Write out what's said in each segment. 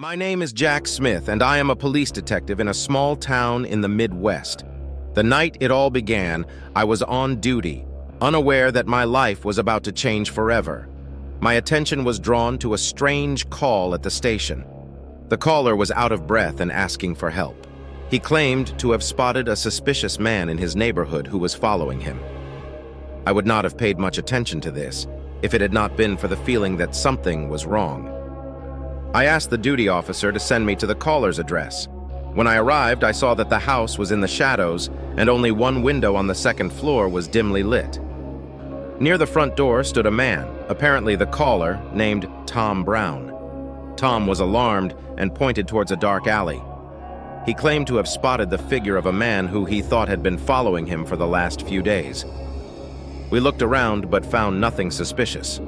My name is Jack Smith, and I am a police detective in a small town in the Midwest. The night it all began, I was on duty, unaware that my life was about to change forever. My attention was drawn to a strange call at the station. The caller was out of breath and asking for help. He claimed to have spotted a suspicious man in his neighborhood who was following him. I would not have paid much attention to this if it had not been for the feeling that something was wrong. I asked the duty officer to send me to the caller's address. When I arrived, I saw that the house was in the shadows and only one window on the second floor was dimly lit. Near the front door stood a man, apparently the caller, named Tom Brown. Tom was alarmed and pointed towards a dark alley. He claimed to have spotted the figure of a man who he thought had been following him for the last few days. We looked around but found nothing suspicious.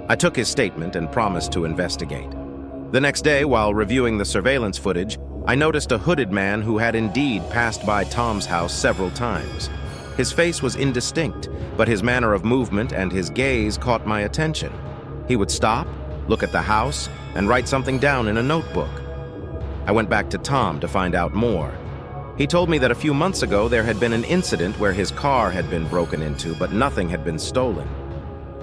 I took his statement and promised to investigate. The next day, while reviewing the surveillance footage, I noticed a hooded man who had indeed passed by Tom's house several times. His face was indistinct, but his manner of movement and his gaze caught my attention. He would stop, look at the house, and write something down in a notebook. I went back to Tom to find out more. He told me that a few months ago there had been an incident where his car had been broken into, but nothing had been stolen.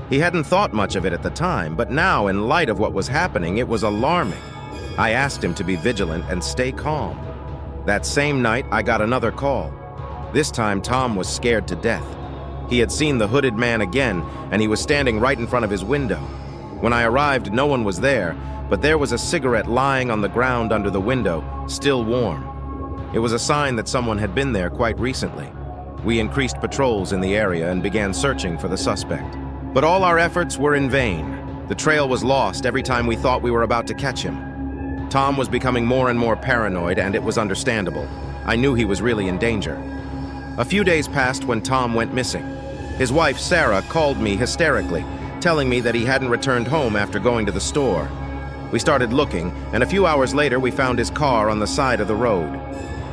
He hadn't thought much of it at the time, but now, in light of what was happening, it was alarming. I asked him to be vigilant and stay calm. That same night, I got another call. This time, Tom was scared to death. He had seen the hooded man again, and he was standing right in front of his window. When I arrived, no one was there, but there was a cigarette lying on the ground under the window, still warm. It was a sign that someone had been there quite recently. We increased patrols in the area and began searching for the suspect. But all our efforts were in vain. The trail was lost every time we thought we were about to catch him. Tom was becoming more and more paranoid, and it was understandable. I knew he was really in danger. A few days passed when Tom went missing. His wife, Sarah, called me hysterically, telling me that he hadn't returned home after going to the store. We started looking, and a few hours later we found his car on the side of the road.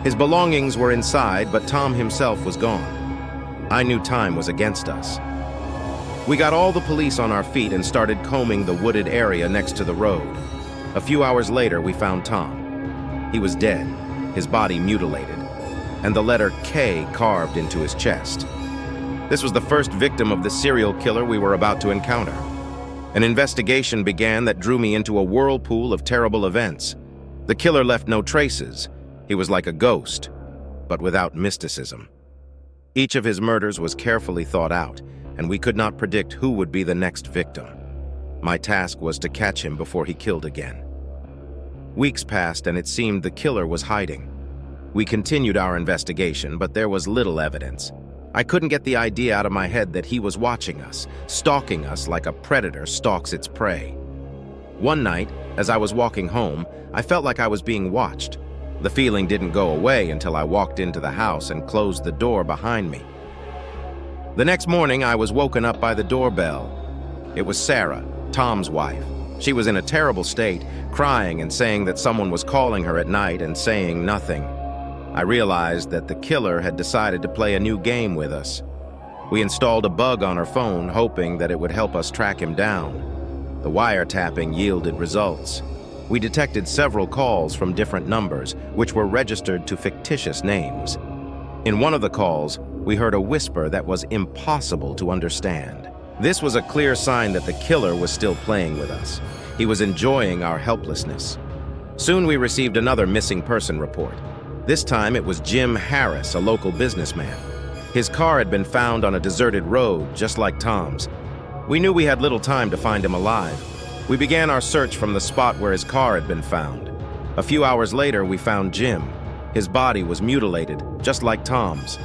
His belongings were inside, but Tom himself was gone. I knew time was against us. We got all the police on our feet and started combing the wooded area next to the road. A few hours later, we found Tom. He was dead, his body mutilated, and the letter K carved into his chest. This was the first victim of the serial killer we were about to encounter. An investigation began that drew me into a whirlpool of terrible events. The killer left no traces. He was like a ghost, but without mysticism. Each of his murders was carefully thought out, and we could not predict who would be the next victim. My task was to catch him before he killed again. Weeks passed, and it seemed the killer was hiding. We continued our investigation, but there was little evidence. I couldn't get the idea out of my head that he was watching us, stalking us like a predator stalks its prey. One night, as I was walking home, I felt like I was being watched. The feeling didn't go away until I walked into the house and closed the door behind me. The next morning, I was woken up by the doorbell. It was Sarah, Tom's wife. She was in a terrible state, crying and saying that someone was calling her at night and saying nothing. I realized that the killer had decided to play a new game with us. We installed a bug on her phone, hoping that it would help us track him down. The wiretapping yielded results. We detected several calls from different numbers, which were registered to fictitious names. In one of the calls, we heard a whisper that was impossible to understand. This was a clear sign that the killer was still playing with us. He was enjoying our helplessness. Soon we received another missing person report. This time it was Jim Harris, a local businessman. His car had been found on a deserted road, just like Tom's. We knew we had little time to find him alive. We began our search from the spot where his car had been found. A few hours later, we found Jim. His body was mutilated, just like Tom's.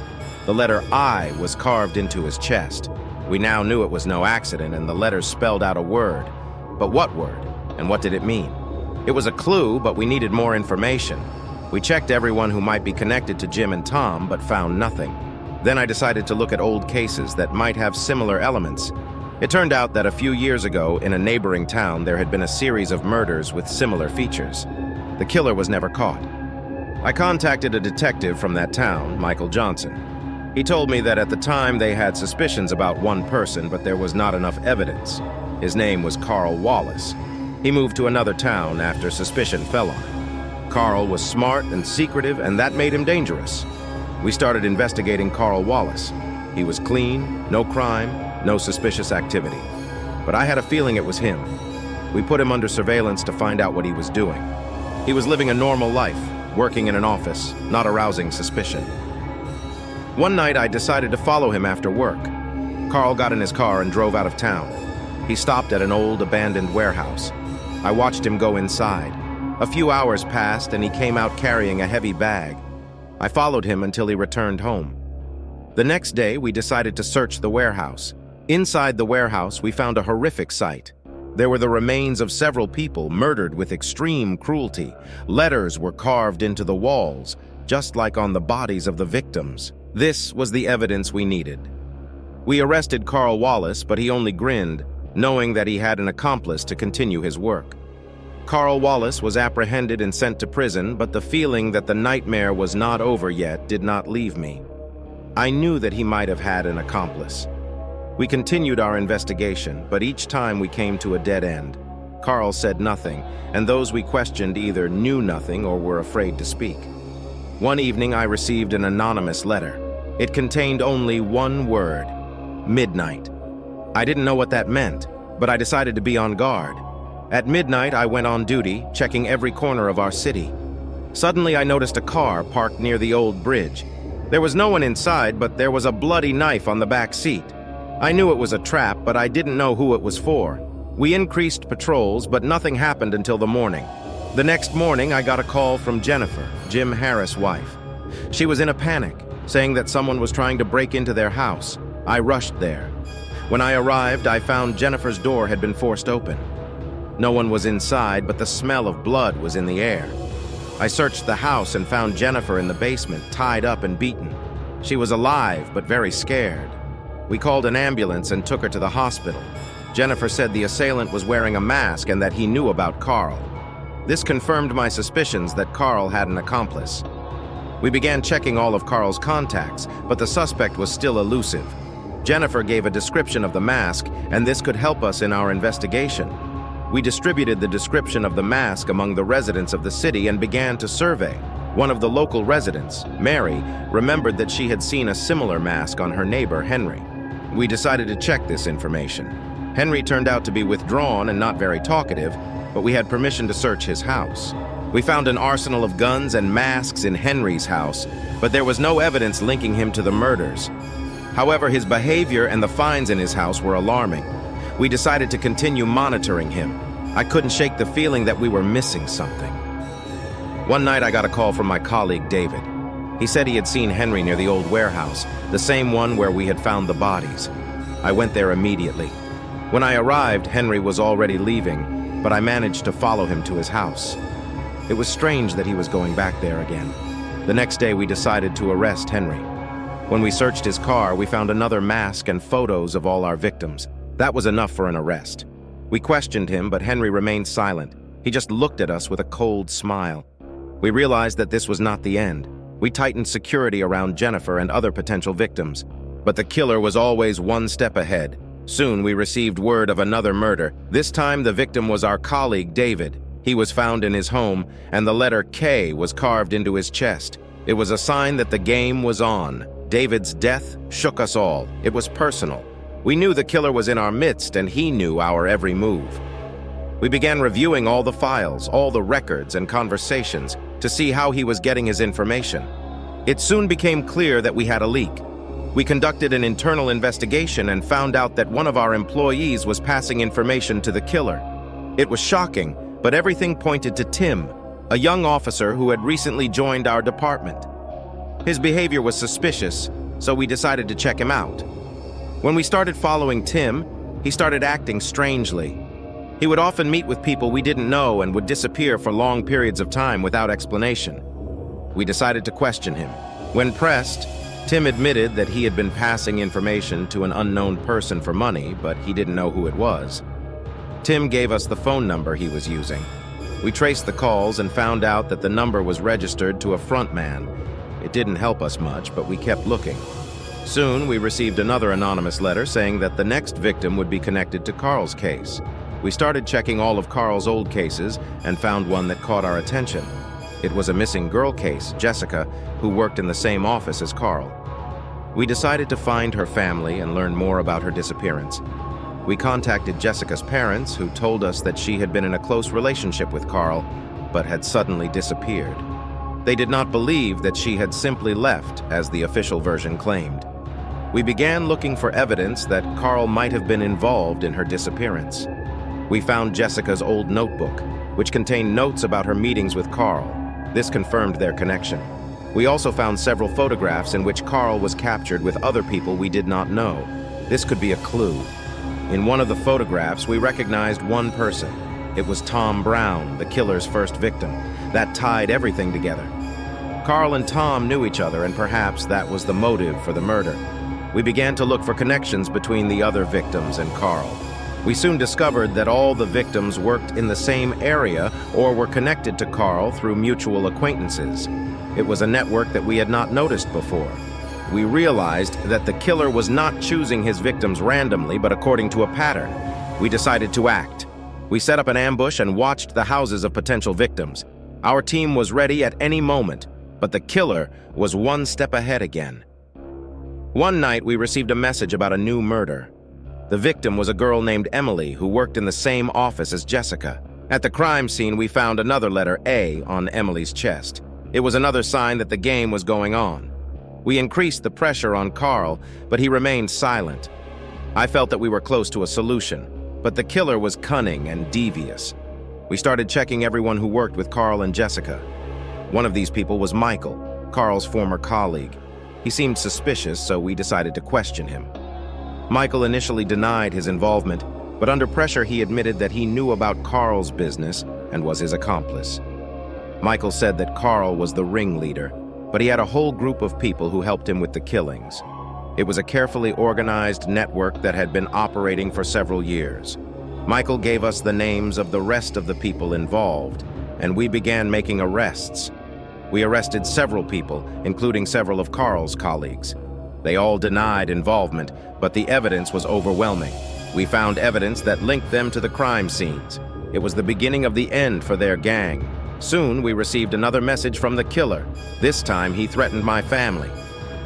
The letter I was carved into his chest. We now knew it was no accident, and the letters spelled out a word. But what word? And what did it mean? It was a clue, but we needed more information. We checked everyone who might be connected to Jim and Tom, but found nothing. Then I decided to look at old cases that might have similar elements. It turned out that a few years ago, in a neighboring town, there had been a series of murders with similar features. The killer was never caught. I contacted a detective from that town, Michael Johnson. He told me that at the time they had suspicions about one person, but there was not enough evidence. His name was Carl Wallace. He moved to another town after suspicion fell on him. Carl was smart and secretive, and that made him dangerous. We started investigating Carl Wallace. He was clean, no crime, no suspicious activity. But I had a feeling it was him. We put him under surveillance to find out what he was doing. He was living a normal life, working in an office, not arousing suspicion. One night, I decided to follow him after work. Carl got in his car and drove out of town. He stopped at an old, abandoned warehouse. I watched him go inside. A few hours passed, and he came out carrying a heavy bag. I followed him until he returned home. The next day, we decided to search the warehouse. Inside the warehouse, we found a horrific sight. There were the remains of several people murdered with extreme cruelty. Letters were carved into the walls, just like on the bodies of the victims. This was the evidence we needed. We arrested Carl Wallace, but he only grinned, knowing that he had an accomplice to continue his work. Carl Wallace was apprehended and sent to prison, but the feeling that the nightmare was not over yet did not leave me. I knew that he might have had an accomplice. We continued our investigation, but each time we came to a dead end. Carl said nothing, and those we questioned either knew nothing or were afraid to speak. One evening, I received an anonymous letter. It contained only one word: midnight. I didn't know what that meant, but I decided to be on guard. At midnight, I went on duty, checking every corner of our city. Suddenly, I noticed a car parked near the old bridge. There was no one inside, but there was a bloody knife on the back seat. I knew it was a trap, but I didn't know who it was for. We increased patrols, but nothing happened until the morning. The next morning, I got a call from Jennifer, Jim Harris' wife. She was in a panic, saying that someone was trying to break into their house. I rushed there. When I arrived, I found Jennifer's door had been forced open. No one was inside, but the smell of blood was in the air. I searched the house and found Jennifer in the basement, tied up and beaten. She was alive, but very scared. We called an ambulance and took her to the hospital. Jennifer said the assailant was wearing a mask and that he knew about Carl. This confirmed my suspicions that Carl had an accomplice. We began checking all of Carl's contacts, but the suspect was still elusive. Jennifer gave a description of the mask, and this could help us in our investigation. We distributed the description of the mask among the residents of the city and began to survey. One of the local residents, Mary, remembered that she had seen a similar mask on her neighbor, Henry. We decided to check this information. Henry turned out to be withdrawn and not very talkative, but we had permission to search his house. We found an arsenal of guns and masks in Henry's house, but there was no evidence linking him to the murders. However, his behavior and the finds in his house were alarming. We decided to continue monitoring him. I couldn't shake the feeling that we were missing something. One night I got a call from my colleague, David. He said he had seen Henry near the old warehouse, the same one where we had found the bodies. I went there immediately. When I arrived, Henry was already leaving, but I managed to follow him to his house. It was strange that he was going back there again. The next day we decided to arrest Henry. When we searched his car, we found another mask and photos of all our victims. That was enough for an arrest. We questioned him, but Henry remained silent. He just looked at us with a cold smile. We realized that this was not the end. We tightened security around Jennifer and other potential victims. But the killer was always one step ahead. Soon we received word of another murder. This time the victim was our colleague, David. He was found in his home, and the letter K was carved into his chest. It was a sign that the game was on. David's death shook us all. It was personal. We knew the killer was in our midst, and he knew our every move. We began reviewing all the files, all the records and conversations to see how he was getting his information. It soon became clear that we had a leak. We conducted an internal investigation and found out that one of our employees was passing information to the killer. It was shocking, but everything pointed to Tim, a young officer who had recently joined our department. His behavior was suspicious, so we decided to check him out. When we started following Tim, he started acting strangely. He would often meet with people we didn't know and would disappear for long periods of time without explanation. We decided to question him. When pressed, Tim admitted that he had been passing information to an unknown person for money, but he didn't know who it was. Tim gave us the phone number he was using. We traced the calls and found out that the number was registered to a front man. It didn't help us much, but we kept looking. Soon, we received another anonymous letter saying that the next victim would be connected to Carl's case. We started checking all of Carl's old cases and found one that caught our attention. It was a missing girl case, Jessica, who worked in the same office as Carl. We decided to find her family and learn more about her disappearance. We contacted Jessica's parents, who told us that she had been in a close relationship with Carl, but had suddenly disappeared. They did not believe that she had simply left, as the official version claimed. We began looking for evidence that Carl might have been involved in her disappearance. We found Jessica's old notebook, which contained notes about her meetings with Carl. This confirmed their connection. We also found several photographs in which Carl was captured with other people we did not know. This could be a clue. In one of the photographs, we recognized one person. It was Tom Brown, the killer's first victim. That tied everything together. Carl and Tom knew each other, and perhaps that was the motive for the murder. We began to look for connections between the other victims and Carl. We soon discovered that all the victims worked in the same area or were connected to Carl through mutual acquaintances. It was a network that we had not noticed before. We realized that the killer was not choosing his victims randomly, but according to a pattern. We decided to act. We set up an ambush and watched the houses of potential victims. Our team was ready at any moment, but the killer was one step ahead again. One night, we received a message about a new murder. The victim was a girl named Emily who worked in the same office as Jessica. At the crime scene, we found another letter A on Emily's chest. It was another sign that the game was going on. We increased the pressure on Carl, but he remained silent. I felt that we were close to a solution, but the killer was cunning and devious. We started checking everyone who worked with Carl and Jessica. One of these people was Michael, Carl's former colleague. He seemed suspicious, so we decided to question him. Michael initially denied his involvement, but under pressure he admitted that he knew about Carl's business and was his accomplice. Michael said that Carl was the ringleader, but he had a whole group of people who helped him with the killings. It was a carefully organized network that had been operating for several years. Michael gave us the names of the rest of the people involved, and we began making arrests. We arrested several people, including several of Carl's colleagues. They all denied involvement, but the evidence was overwhelming. We found evidence that linked them to the crime scenes. It was the beginning of the end for their gang. Soon, we received another message from the killer. This time, he threatened my family.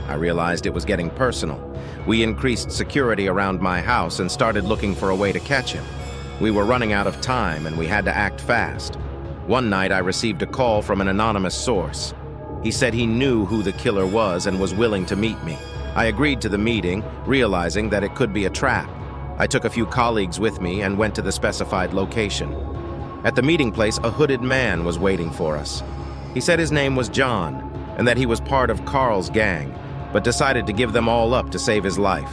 I realized it was getting personal. We increased security around my house and started looking for a way to catch him. We were running out of time, and we had to act fast. One night, I received a call from an anonymous source. He said he knew who the killer was and was willing to meet me. I agreed to the meeting, realizing that it could be a trap. I took a few colleagues with me and went to the specified location. At the meeting place, a hooded man was waiting for us. He said his name was John and that he was part of Carl's gang, but decided to give them all up to save his life.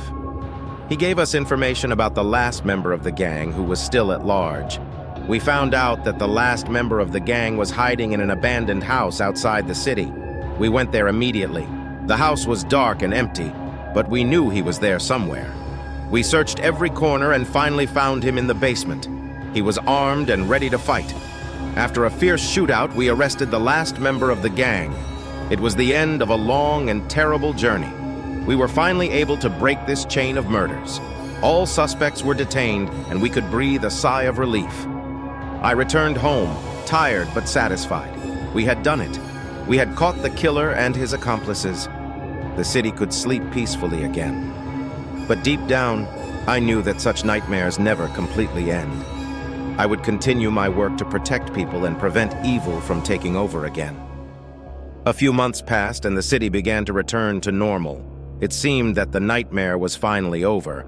He gave us information about the last member of the gang who was still at large. We found out that the last member of the gang was hiding in an abandoned house outside the city. We went there immediately. The house was dark and empty, but we knew he was there somewhere. We searched every corner and finally found him in the basement. He was armed and ready to fight. After a fierce shootout, we arrested the last member of the gang. It was the end of a long and terrible journey. We were finally able to break this chain of murders. All suspects were detained, and we could breathe a sigh of relief. I returned home, tired but satisfied. We had done it. We had caught the killer and his accomplices. The city could sleep peacefully again. But deep down, I knew that such nightmares never completely end. I would continue my work to protect people and prevent evil from taking over again. A few months passed and the city began to return to normal. It seemed that the nightmare was finally over.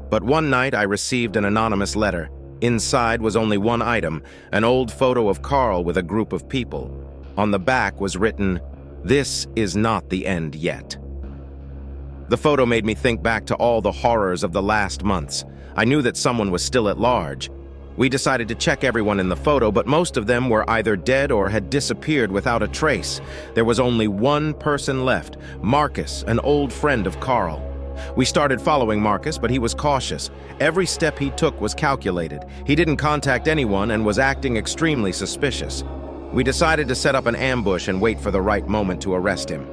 But one night I received an anonymous letter. Inside was only one item, an old photo of Carl with a group of people. On the back was written, "This is not the end yet." The photo made me think back to all the horrors of the last months. I knew that someone was still at large. We decided to check everyone in the photo, but most of them were either dead or had disappeared without a trace. There was only one person left, Marcus, an old friend of Carl. We started following Marcus, but he was cautious. Every step he took was calculated. He didn't contact anyone and was acting extremely suspicious. We decided to set up an ambush and wait for the right moment to arrest him.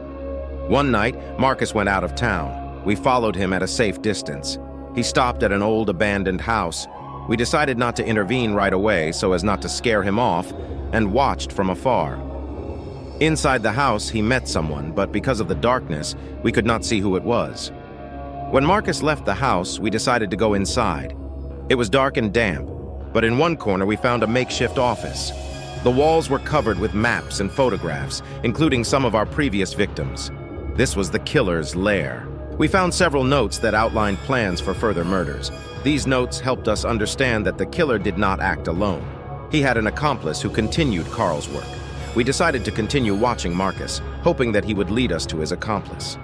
One night, Marcus went out of town. We followed him at a safe distance. He stopped at an old abandoned house. We decided not to intervene right away so as not to scare him off, and watched from afar. Inside the house, he met someone, but because of the darkness, we could not see who it was. When Marcus left the house, we decided to go inside. It was dark and damp, but in one corner we found a makeshift office. The walls were covered with maps and photographs, including some of our previous victims. This was the killer's lair. We found several notes that outlined plans for further murders. These notes helped us understand that the killer did not act alone. He had an accomplice who continued Carl's work. We decided to continue watching Marcus, hoping that he would lead us to his accomplice.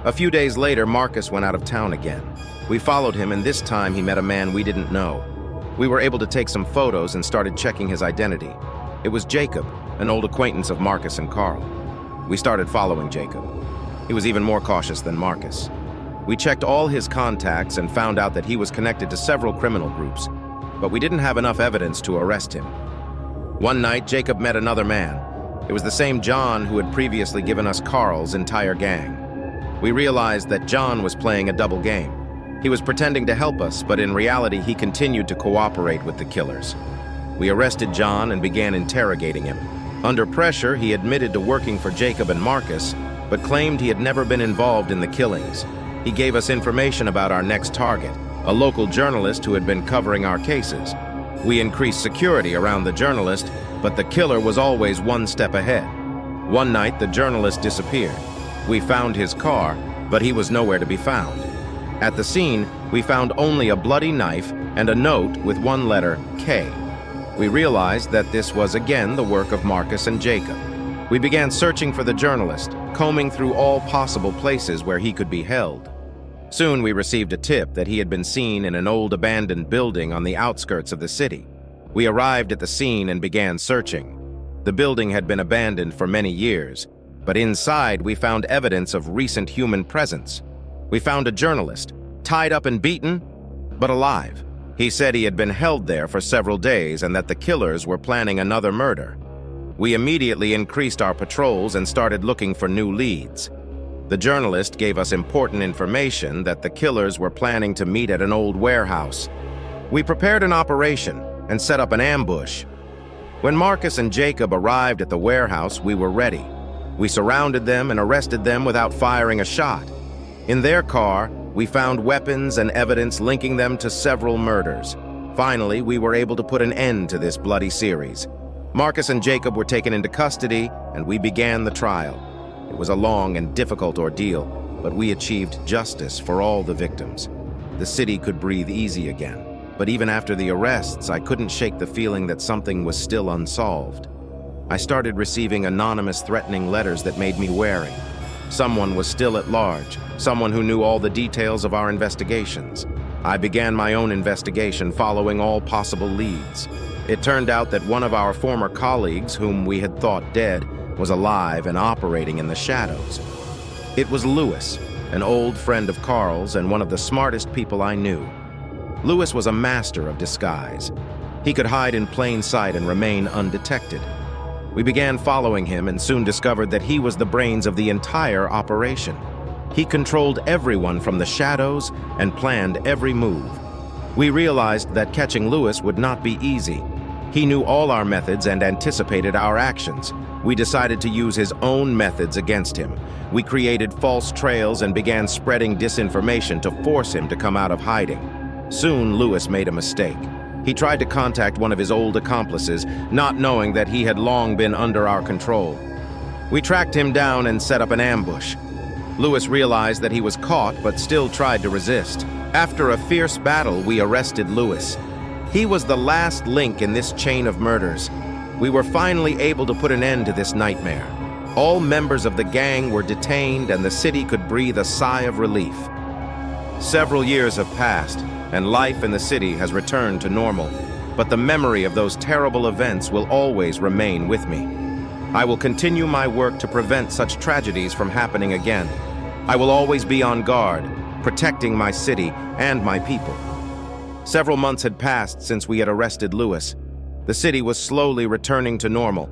A few days later, Marcus went out of town again. We followed him, and this time he met a man we didn't know. We were able to take some photos and started checking his identity. It was Jacob, an old acquaintance of Marcus and Carl. We started following Jacob. He was even more cautious than Marcus. We checked all his contacts and found out that he was connected to several criminal groups, but we didn't have enough evidence to arrest him. One night, Jacob met another man. It was the same John who had previously given us Carl's entire gang. We realized that John was playing a double game. He was pretending to help us, but in reality, he continued to cooperate with the killers. We arrested John and began interrogating him. Under pressure, he admitted to working for Jacob and Marcus, but claimed he had never been involved in the killings. He gave us information about our next target, a local journalist who had been covering our cases. We increased security around the journalist, but the killer was always one step ahead. One night, the journalist disappeared. We found his car, but he was nowhere to be found. At the scene, we found only a bloody knife and a note with one letter, K. We realized that this was again the work of Marcus and Jacob. We began searching for the journalist, combing through all possible places where he could be held. Soon we received a tip that he had been seen in an old abandoned building on the outskirts of the city. We arrived at the scene and began searching. The building had been abandoned for many years, but inside we found evidence of recent human presence. We found a journalist, tied up and beaten, but alive. He said he had been held there for several days and that the killers were planning another murder. We immediately increased our patrols and started looking for new leads. The journalist gave us important information that the killers were planning to meet at an old warehouse. We prepared an operation and set up an ambush. When Marcus and Jacob arrived at the warehouse, we were ready. We surrounded them and arrested them without firing a shot. In their car, we found weapons and evidence linking them to several murders. Finally, we were able to put an end to this bloody series. Marcus and Jacob were taken into custody, and we began the trial. It was a long and difficult ordeal, but we achieved justice for all the victims. The city could breathe easy again. But even after the arrests, I couldn't shake the feeling that something was still unsolved. I started receiving anonymous threatening letters that made me wary. Someone was still at large, someone who knew all the details of our investigations. I began my own investigation following all possible leads. It turned out that one of our former colleagues, whom we had thought dead, was alive and operating in the shadows. It was Lewis, an old friend of Carl's and one of the smartest people I knew. Lewis was a master of disguise. He could hide in plain sight and remain undetected. We began following him and soon discovered that he was the brains of the entire operation. He controlled everyone from the shadows and planned every move. We realized that catching Lewis would not be easy. He knew all our methods and anticipated our actions. We decided to use his own methods against him. We created false trails and began spreading disinformation to force him to come out of hiding. Soon, Lewis made a mistake. He tried to contact one of his old accomplices, not knowing that he had long been under our control. We tracked him down and set up an ambush. Lewis realized that he was caught, but still tried to resist. After a fierce battle, we arrested Lewis. He was the last link in this chain of murders. We were finally able to put an end to this nightmare. All members of the gang were detained, and the city could breathe a sigh of relief. Several years have passed, and life in the city has returned to normal, but the memory of those terrible events will always remain with me. I will continue my work to prevent such tragedies from happening again. I will always be on guard, protecting my city and my people. Several months had passed since we had arrested Lewis. The city was slowly returning to normal,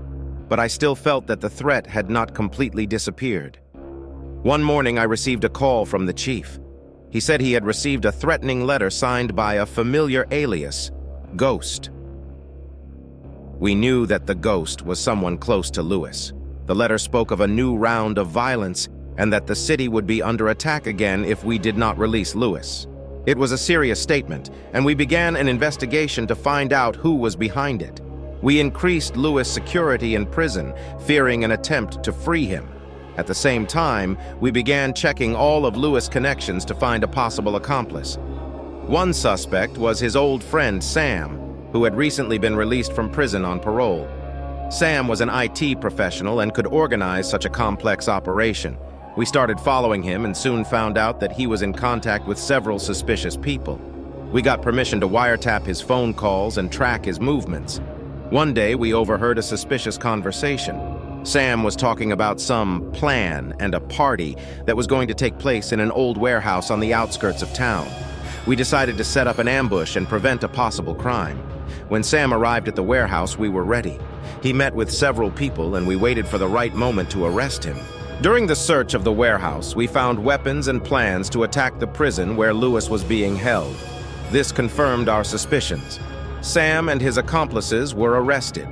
but I still felt that the threat had not completely disappeared. One morning, I received a call from the chief. He said he had received a threatening letter signed by a familiar alias, Ghost. We knew that the Ghost was someone close to Lewis. The letter spoke of a new round of violence and that the city would be under attack again if we did not release Lewis. It was a serious statement, and we began an investigation to find out who was behind it. We increased Lewis' security in prison, fearing an attempt to free him. At the same time, we began checking all of Lewis' connections to find a possible accomplice. One suspect was his old friend, Sam, who had recently been released from prison on parole. Sam was an IT professional and could organize such a complex operation. We started following him and soon found out that he was in contact with several suspicious people. We got permission to wiretap his phone calls and track his movements. One day, we overheard a suspicious conversation. Sam was talking about some plan and a party that was going to take place in an old warehouse on the outskirts of town. We decided to set up an ambush and prevent a possible crime. When Sam arrived at the warehouse, we were ready. He met with several people and we waited for the right moment to arrest him. During the search of the warehouse, we found weapons and plans to attack the prison where Lewis was being held. This confirmed our suspicions. Sam and his accomplices were arrested.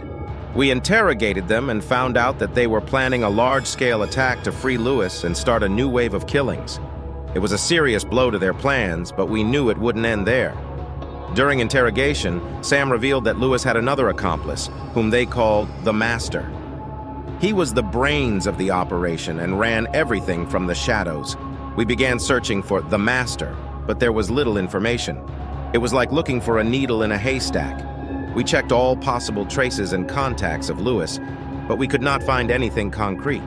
We interrogated them and found out that they were planning a large-scale attack to free Lewis and start a new wave of killings. It was a serious blow to their plans, but we knew it wouldn't end there. During interrogation, Sam revealed that Lewis had another accomplice, whom they called the Master. He was the brains of the operation and ran everything from the shadows. We began searching for the Master, but there was little information. It was like looking for a needle in a haystack. We checked all possible traces and contacts of Lewis, but we could not find anything concrete.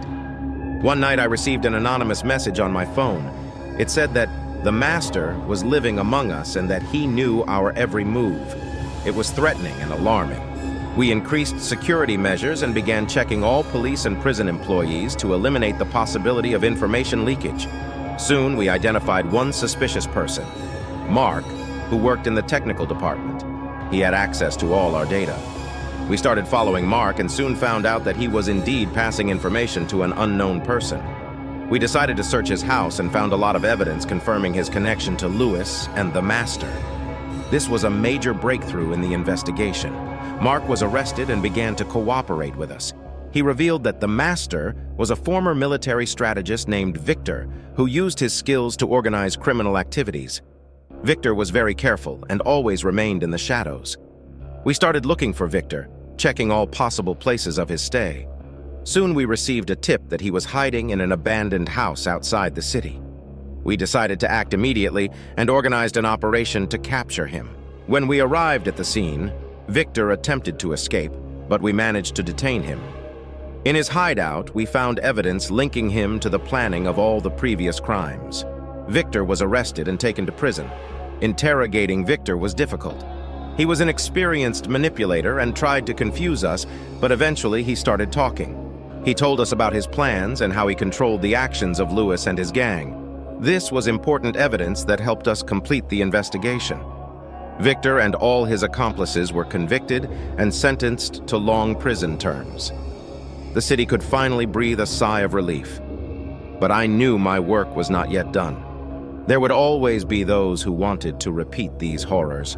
One night I received an anonymous message on my phone. It said that the Master was living among us and that he knew our every move. It was threatening and alarming. We increased security measures and began checking all police and prison employees to eliminate the possibility of information leakage. Soon, we identified one suspicious person, Mark, who worked in the technical department. He had access to all our data. We started following Mark and soon found out that he was indeed passing information to an unknown person. We decided to search his house and found a lot of evidence confirming his connection to Lewis and the Master. This was a major breakthrough in the investigation. Mark was arrested and began to cooperate with us. He revealed that the Master was a former military strategist named Victor, who used his skills to organize criminal activities. Victor was very careful and always remained in the shadows. We started looking for Victor, checking all possible places of his stay. Soon we received a tip that he was hiding in an abandoned house outside the city. We decided to act immediately and organized an operation to capture him. When we arrived at the scene, Victor attempted to escape, but we managed to detain him. In his hideout, we found evidence linking him to the planning of all the previous crimes. Victor was arrested and taken to prison. Interrogating Victor was difficult. He was an experienced manipulator and tried to confuse us, but eventually he started talking. He told us about his plans and how he controlled the actions of Lewis and his gang. This was important evidence that helped us complete the investigation. Victor and all his accomplices were convicted and sentenced to long prison terms. The city could finally breathe a sigh of relief. But I knew my work was not yet done. There would always be those who wanted to repeat these horrors.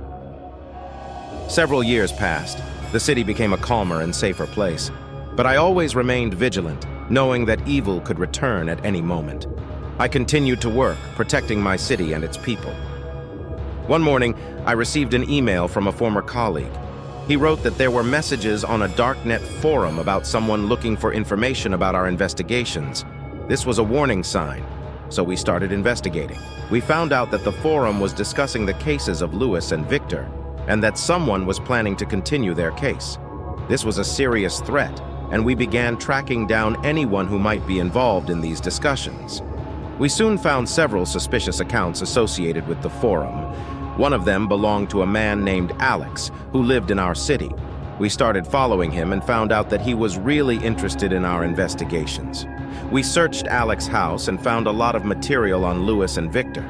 Several years passed. The city became a calmer and safer place. But I always remained vigilant, knowing that evil could return at any moment. I continued to work, protecting my city and its people. One morning, I received an email from a former colleague. He wrote that there were messages on a darknet forum about someone looking for information about our investigations. This was a warning sign, so we started investigating. We found out that the forum was discussing the cases of Lewis and Victor, and that someone was planning to continue their case. This was a serious threat, and we began tracking down anyone who might be involved in these discussions. We soon found several suspicious accounts associated with the forum. One of them belonged to a man named Alex, who lived in our city. We started following him and found out that he was really interested in our investigations. We searched Alex's house and found a lot of material on Lewis and Victor.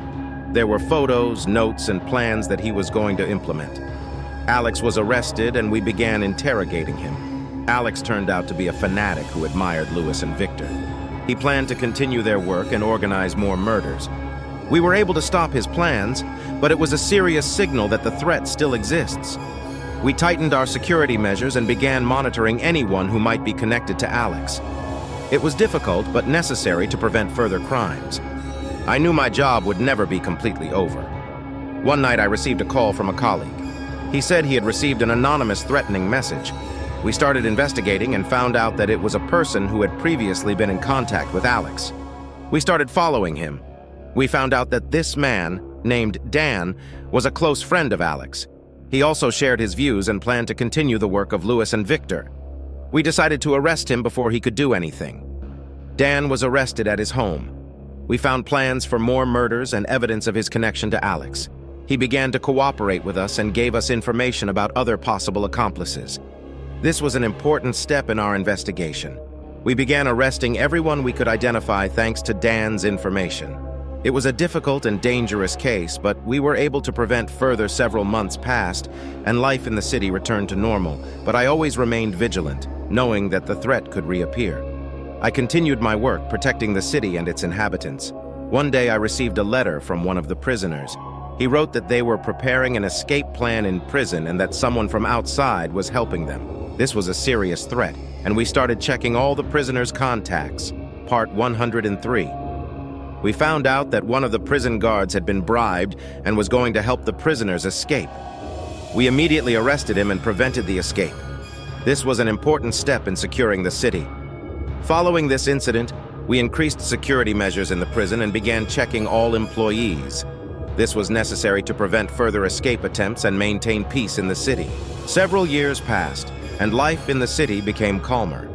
There were photos, notes, and plans that he was going to implement. Alex was arrested and we began interrogating him. Alex turned out to be a fanatic who admired Lewis and Victor. He planned to continue their work and organize more murders. We were able to stop his plans, but it was a serious signal that the threat still exists. We tightened our security measures and began monitoring anyone who might be connected to Alex. It was difficult but necessary to prevent further crimes. I knew my job would never be completely over. One night I received a call from a colleague. He said he had received an anonymous threatening message. We started investigating and found out that it was a person who had previously been in contact with Alex. We started following him. We found out that this man, named Dan, was a close friend of Alex. He also shared his views and planned to continue the work of Lewis and Victor. We decided to arrest him before he could do anything. Dan was arrested at his home. We found plans for more murders and evidence of his connection to Alex. He began to cooperate with us and gave us information about other possible accomplices. This was an important step in our investigation. We began arresting everyone we could identify thanks to Dan's information. It was a difficult and dangerous case, but we were able to prevent further. Several months passed, and life in the city returned to normal, but I always remained vigilant, knowing that the threat could reappear. I continued my work protecting the city and its inhabitants. One day I received a letter from one of the prisoners. He wrote that they were preparing an escape plan in prison and that someone from outside was helping them. This was a serious threat, and we started checking all the prisoners' contacts. Part 103. We found out that one of the prison guards had been bribed and was going to help the prisoners escape. We immediately arrested him and prevented the escape. This was an important step in securing the city. Following this incident, we increased security measures in the prison and began checking all employees. This was necessary to prevent further escape attempts and maintain peace in the city. Several years passed, and life in the city became calmer.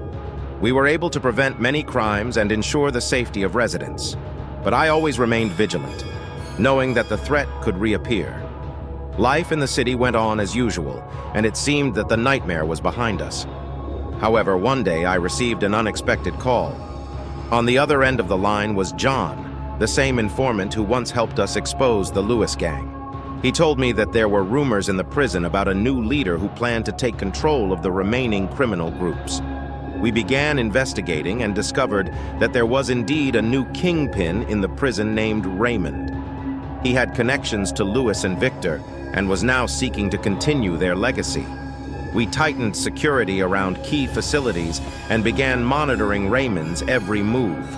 We were able to prevent many crimes and ensure the safety of residents. But I always remained vigilant, knowing that the threat could reappear. Life in the city went on as usual, and it seemed that the nightmare was behind us. However, one day I received an unexpected call. On the other end of the line was John, the same informant who once helped us expose the Lewis gang. He told me that there were rumors in the prison about a new leader who planned to take control of the remaining criminal groups. We began investigating and discovered that there was indeed a new kingpin in the prison named Raymond. He had connections to Lewis and Victor and was now seeking to continue their legacy. We tightened security around key facilities and began monitoring Raymond's every move.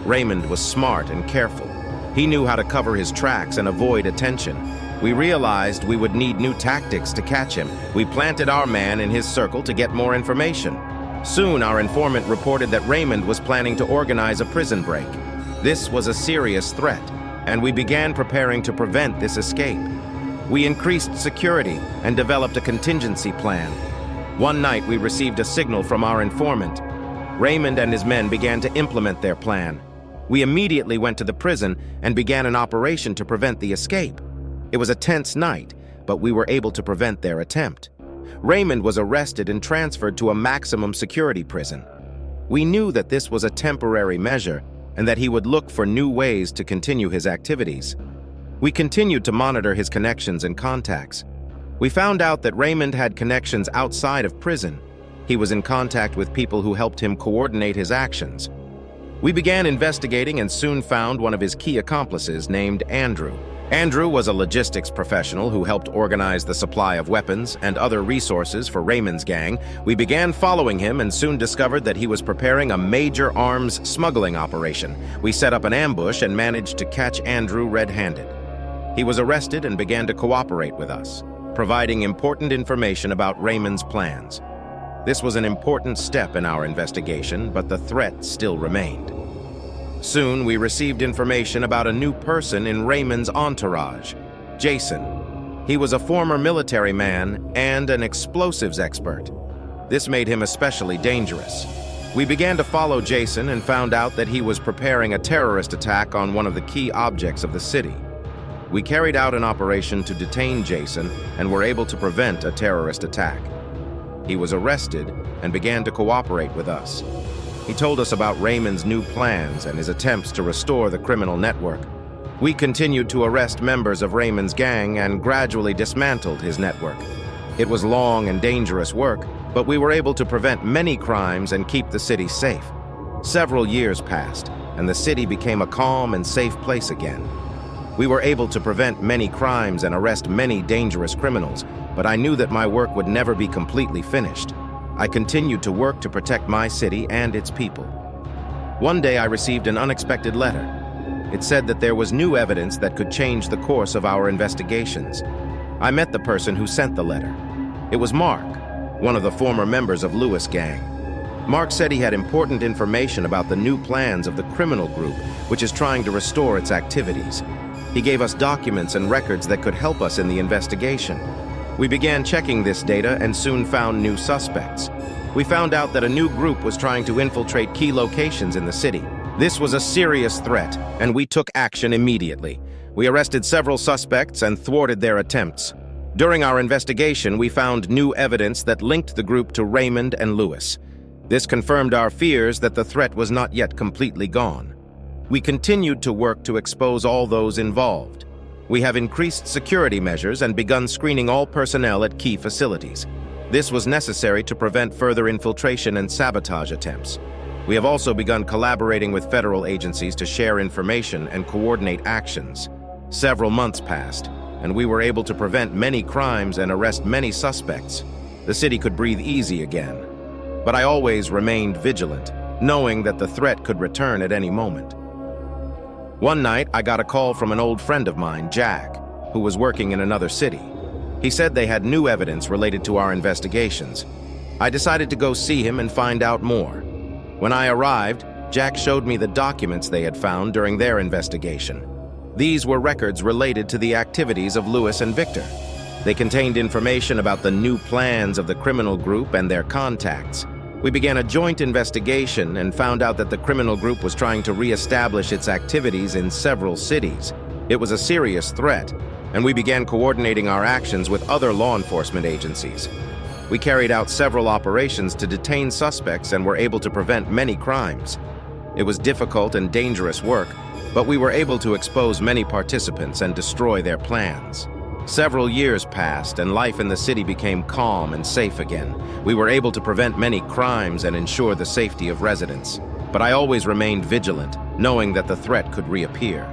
Raymond was smart and careful. He knew how to cover his tracks and avoid attention. We realized we would need new tactics to catch him. We planted our man in his circle to get more information. Soon, our informant reported that Raymond was planning to organize a prison break. This was a serious threat, and we began preparing to prevent this escape. We increased security and developed a contingency plan. One night, we received a signal from our informant. Raymond and his men began to implement their plan. We immediately went to the prison and began an operation to prevent the escape. It was a tense night, but we were able to prevent their attempt. Raymond was arrested and transferred to a maximum security prison. We knew that this was a temporary measure and that he would look for new ways to continue his activities. We continued to monitor his connections and contacts. We found out that Raymond had connections outside of prison. He was in contact with people who helped him coordinate his actions. We began investigating and soon found one of his key accomplices named Andrew. Andrew was a logistics professional who helped organize the supply of weapons and other resources for Raymond's gang. We began following him and soon discovered that he was preparing a major arms smuggling operation. We set up an ambush and managed to catch Andrew red-handed. He was arrested and began to cooperate with us, providing important information about Raymond's plans. This was an important step in our investigation, but the threat still remained. Soon, we received information about a new person in Raymond's entourage, Jason. He was a former military man and an explosives expert. This made him especially dangerous. We began to follow Jason and found out that he was preparing a terrorist attack on one of the key objects of the city. We carried out an operation to detain Jason and were able to prevent a terrorist attack. He was arrested and began to cooperate with us. He told us about Raymond's new plans and his attempts to restore the criminal network. We continued to arrest members of Raymond's gang and gradually dismantled his network. It was long and dangerous work, but we were able to prevent many crimes and keep the city safe. Several years passed, and the city became a calm and safe place again. We were able to prevent many crimes and arrest many dangerous criminals, but I knew that my work would never be completely finished. I continued to work to protect my city and its people. One day I received an unexpected letter. It said that there was new evidence that could change the course of our investigations. I met the person who sent the letter. It was Mark, one of the former members of Lewis' gang. Mark said he had important information about the new plans of the criminal group, which is trying to restore its activities. He gave us documents and records that could help us in the investigation. We began checking this data and soon found new suspects. We found out that a new group was trying to infiltrate key locations in the city. This was a serious threat, and we took action immediately. We arrested several suspects and thwarted their attempts. During our investigation, we found new evidence that linked the group to Raymond and Lewis. This confirmed our fears that the threat was not yet completely gone. We continued to work to expose all those involved. We have increased security measures and begun screening all personnel at key facilities. This was necessary to prevent further infiltration and sabotage attempts. We have also begun collaborating with federal agencies to share information and coordinate actions. Several months passed, and we were able to prevent many crimes and arrest many suspects. The city could breathe easy again. But I always remained vigilant, knowing that the threat could return at any moment. One night, I got a call from an old friend of mine, Jack, who was working in another city. He said they had new evidence related to our investigations. I decided to go see him and find out more. When I arrived, Jack showed me the documents they had found during their investigation. These were records related to the activities of Lewis and Victor. They contained information about the new plans of the criminal group and their contacts. We began a joint investigation and found out that the criminal group was trying to re-establish its activities in several cities. It was a serious threat, and we began coordinating our actions with other law enforcement agencies. We carried out several operations to detain suspects and were able to prevent many crimes. It was difficult and dangerous work, but we were able to expose many participants and destroy their plans. Several years passed and life in the city became calm and safe again. We were able to prevent many crimes and ensure the safety of residents. But I always remained vigilant, knowing that the threat could reappear.